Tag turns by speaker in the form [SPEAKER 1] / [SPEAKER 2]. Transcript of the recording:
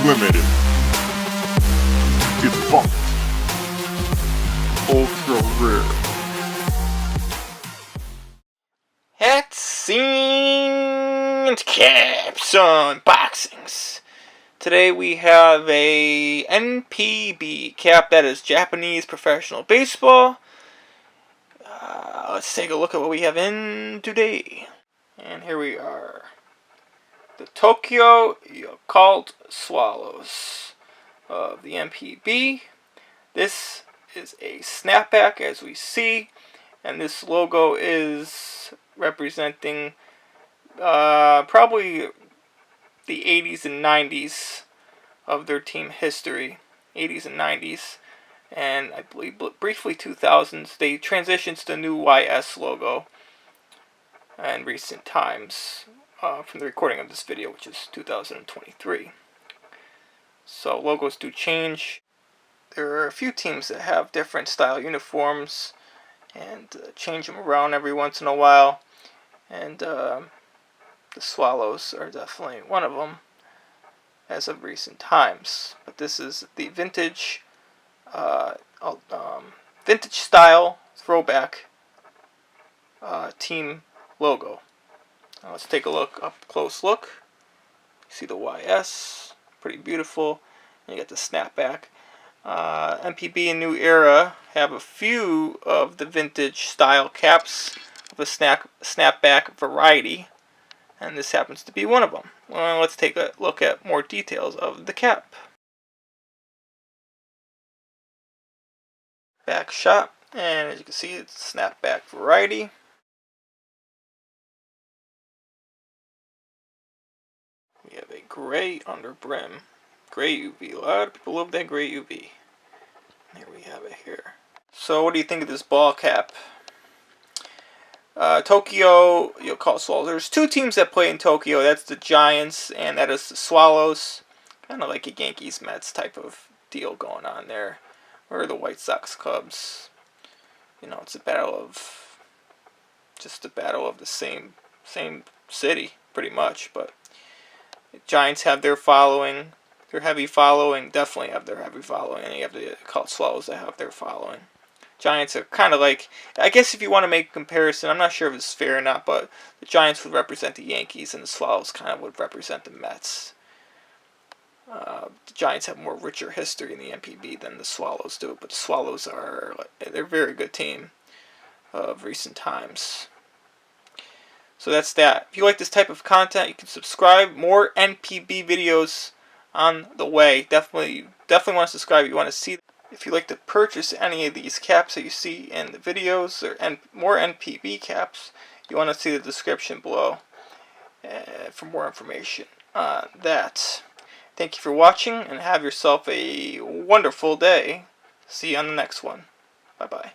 [SPEAKER 1] limited. Defunct. Ultra rare.
[SPEAKER 2] Hats and caps unboxings. Today we have a NPB cap, that is Japanese Professional Baseball. Let's take a look at what we have in today. And here we are. The Tokyo Yakult Swallows of the NPB. This is a snapback, as we see, and this logo is representing probably the 80s and 90s of their team history. 80s and 90s, and I believe briefly 2000s. They transitioned to the new YS logo in recent times from the recording of this video, which is 2023. So logos do change. There are a few teams that have different style uniforms and change them around every once in a while, and the Swallows are definitely one of them as of recent times. But this is the vintage style throwback team logo. Now let's take a close look. See the YS, pretty beautiful. And you get the snapback. NPB and New Era have a few of the vintage style caps of a snapback variety, and this happens to be one of them. Well, let's take a look at more details of the cap. Back shot, and as you can see, it's snapback variety. We have a gray under brim. Gray UV. A lot of people love that gray UV. Here we have it here. So what do you think of this ball cap? Tokyo Yakult Swallows. There's two teams that play in Tokyo. That's the Giants and that is the Swallows. Kind of like a Yankees-Mets type of deal going on there. Or the White Sox Cubs. You know, it's a battle of the same city, pretty much. But the Giants have their following. Their heavy following, definitely have their heavy following, and you have the Yakult Swallows that have their following. Giants are kind of like, I guess if you want to make a comparison, I'm not sure if it's fair or not, but the Giants would represent the Yankees, and the Swallows kind of would represent the Mets. The Giants have more richer history in the NPB than the Swallows do, but the Swallows they're a very good team of recent times. So that's that. If you like this type of content, you can subscribe. More NPB videos on the way. Definitely want to subscribe if you want to see. If you'd like to purchase any of these caps that you see in the videos, or more NPB caps, you want to see the description below for more information on that. Thank you for watching, and have yourself a wonderful day. See you on the next one. Bye-bye.